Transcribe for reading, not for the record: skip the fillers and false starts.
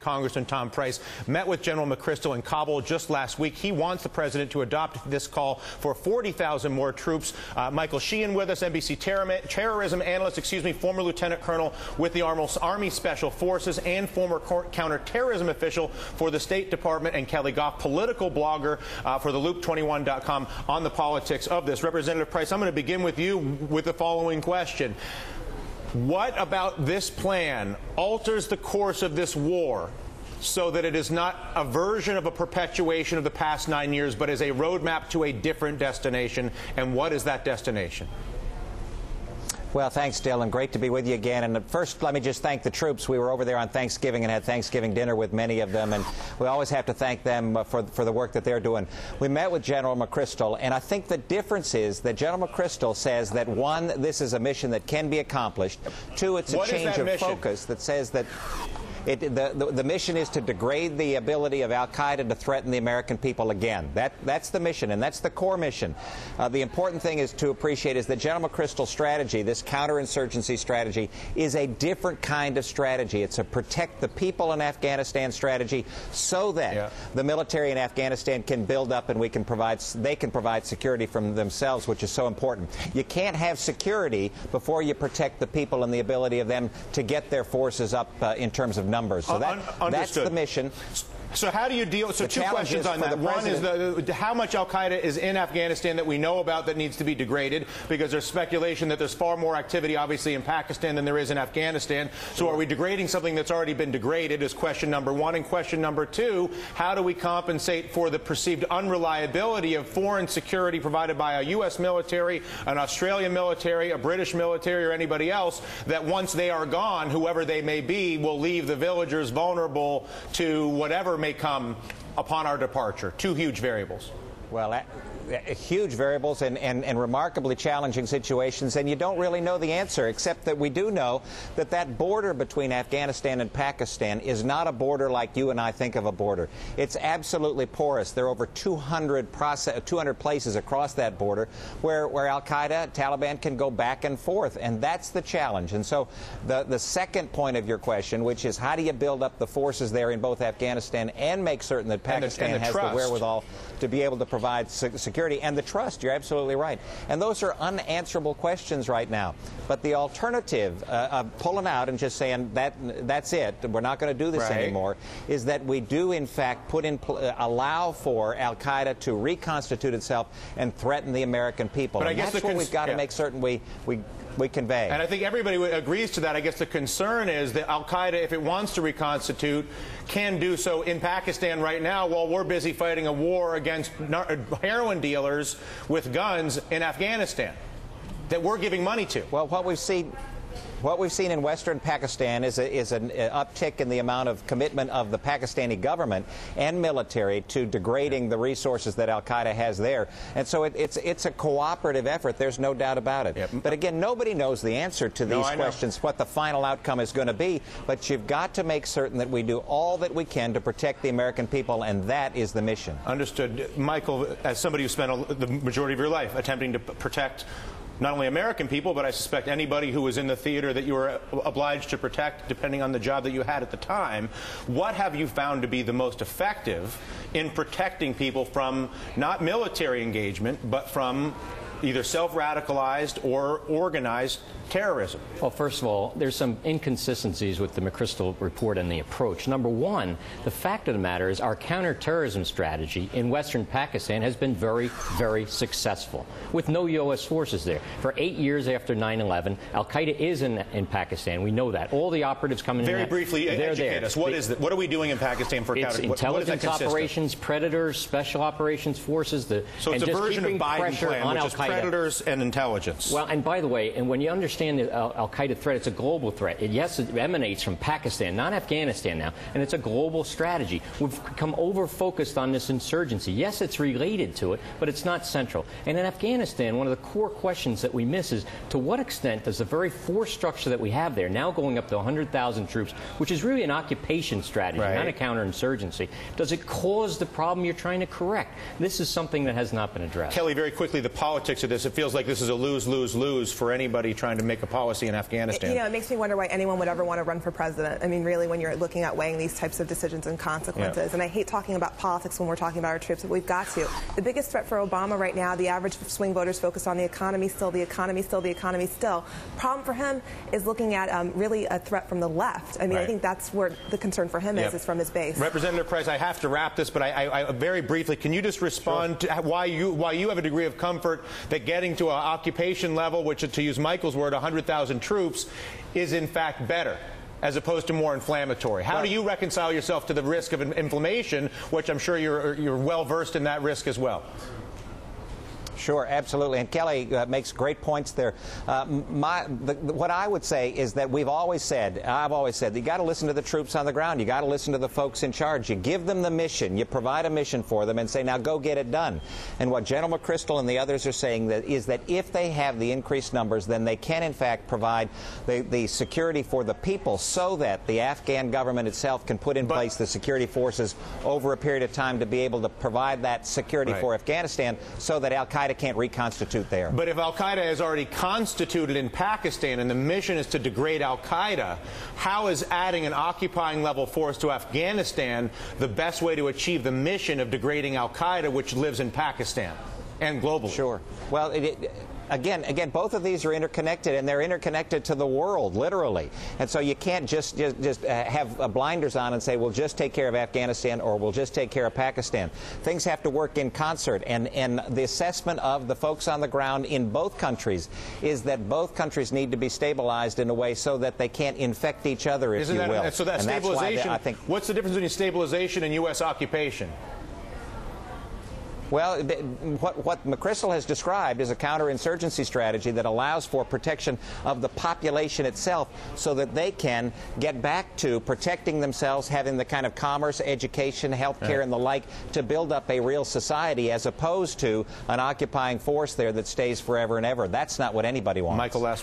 Congressman Tom Price met with General McChrystal in Kabul just last week. He wants the president to adopt this call for 40,000 more troops. Michael Sheehan with us, NBC terrorism analyst, former lieutenant colonel with the Army Special Forces and former counterterrorism official for the State Department, and Kelly Goff, political blogger for the Loop21.com on the politics of this. Representative Price, I'm going to begin with you with the following question. What about this plan alters the course of this war so that it is not a version of a perpetuation of the past 9 years, but is a roadmap to a different destination? And what is that destination? Well, thanks, Dylan. Great to be with you again. And first, let me just thank the troops. We were over there on Thanksgiving and had Thanksgiving dinner with many of them, and we always have to thank them for the work that they're doing. We met with General McChrystal, and I think the difference is that General McChrystal says that, one, this is a mission that can be accomplished. Two, it's a change of focus that says that the mission is to degrade the ability of al-Qaeda to threaten the American people again. That's the mission, and that's the core mission. The important thing is to appreciate is that General McChrystal's strategy, this counterinsurgency strategy, is a different kind of strategy. It's a protect the people in Afghanistan strategy so that the military in Afghanistan can build up and they can provide security from themselves, which is so important. You can't have security before you protect the people and the ability of them to get their forces up in terms of numbers. So that's the mission. So how do you deal? So two questions on that. One is how much al-Qaeda is in Afghanistan that we know about that needs to be degraded, because there's speculation that there's far more activity, obviously, in Pakistan than there is in Afghanistan. So are we degrading something that's already been degraded, is question number one. And question number two, how do we compensate for the perceived unreliability of foreign security provided by a U.S. military, an Australian military, a British military, or anybody else, that once they are gone, whoever they may be, will leave the villagers vulnerable to whatever may come upon our departure? Two huge variables. Well, huge variables and remarkably challenging situations, and you don't really know the answer, except that we do know that that border between Afghanistan and Pakistan is not a border like you and I think of a border. It's absolutely porous. There are over 200 places across that border where al-Qaeda, Taliban can go back and forth, and that's the challenge. And so the second point of your question, which is how do you build up the forces there in both Afghanistan and make certain that Pakistan has the wherewithal to be able to provide security and the trust. You're absolutely right. And those are unanswerable questions right now. But the alternative of pulling out and just saying that's it, we're not going to do this anymore, is that we do, in fact, allow for al-Qaeda to reconstitute itself and threaten the American people. But and that's what we've got to make certain we convey. And I think everybody agrees to that. I guess the concern is that al-Qaeda, if it wants to reconstitute, can do so in Pakistan right now while we're busy fighting a war against heroin dealers with guns in Afghanistan that we're giving money to. Well, what we've seen in western Pakistan is an uptick in the amount of commitment of the Pakistani government and military to degrading the resources that al-Qaeda has there. And so it's a cooperative effort. There's no doubt about it. Yep. But again, nobody knows the answer to these questions, what the final outcome is going to be. But you've got to make certain that we do all that we can to protect the American people, and that is the mission. Understood. Michael, as somebody who spent the majority of your life attempting to protect not only American people, but I suspect anybody who was in the theater that you were obliged to protect, depending on the job that you had at the time, what have you found to be the most effective in protecting people from not military engagement, but from either self-radicalized or organized terrorism? Well, first of all, there's some inconsistencies with the McChrystal report and the approach. Number one, the fact of the matter is our counterterrorism strategy in western Pakistan has been very, very successful, with no U.S. forces there. For 8 years after 9/11, al-Qaeda is in Pakistan. We know that. All the operatives coming in. Very briefly, educate us. What is what are we doing in Pakistan for intelligence operations, predators, special operations forces. So it's a version of Biden plan, which is predators and intelligence. Well, and by the way, and when you understand the al-Qaeda threat, it's a global threat. Yes, it emanates from Pakistan, not Afghanistan now, and it's a global strategy. We've become over-focused on this insurgency. Yes, it's related to it, but it's not central. And in Afghanistan, one of the core questions that we miss is, to what extent does the very force structure that we have there, now going up to 100,000 troops, which is really an occupation strategy, not a counterinsurgency, does it cause the problem you're trying to correct? This is something that has not been addressed. Kelly, very quickly, the politics to this, it feels like this is a lose-lose-lose for anybody trying to make a policy in Afghanistan. You know, it makes me wonder why anyone would ever want to run for president. I mean, really, when you're looking at weighing these types of decisions and consequences. Yeah. And I hate talking about politics when we're talking about our troops, but we've got to. The biggest threat for Obama right now, the average swing voters focused on the economy still, the economy still, the economy still. Problem for him is looking at really a threat from the left. I mean, right. I think that's where the concern for him is from his base. Representative Price, I have to wrap this, but I very briefly, can you just respond to why you have a degree of comfort that getting to an occupation level, which, to use Michael's word, 100,000 troops, is in fact better, as opposed to more inflammatory? How do you reconcile yourself to the risk of inflammation, which I'm sure you're well versed in that risk as well? Sure, absolutely. And Kelly makes great points there. What I would say is that I've always said, that you got to listen to the troops on the ground. You got to listen to the folks in charge. You give them the mission. You provide a mission for them and say, now go get it done. And what General McChrystal and the others are saying is that if they have the increased numbers, then they can, in fact, provide the security for the people so that the Afghan government itself can put in place the security forces over a period of time to be able to provide that security for Afghanistan so that al-Qaeda can't reconstitute there. But if al-Qaeda is already constituted in Pakistan and the mission is to degrade al-Qaeda, how is adding an occupying level force to Afghanistan the best way to achieve the mission of degrading al-Qaeda, which lives in Pakistan and globally? Sure. Well, Again, both of these are interconnected, and they're interconnected to the world, literally. And so you can't just have blinders on and say, we'll just take care of Afghanistan or we'll just take care of Pakistan. Things have to work in concert, and the assessment of the folks on the ground in both countries is that both countries need to be stabilized in a way so that they can't infect each other, if you will. So that stabilization, I think, what's the difference between stabilization and U.S. occupation? Well, what McChrystal has described is a counterinsurgency strategy that allows for protection of the population itself so that they can get back to protecting themselves, having the kind of commerce, education, health care, and the like to build up a real society, as opposed to an occupying force there that stays forever and ever. That's not what anybody wants. Michael, last word.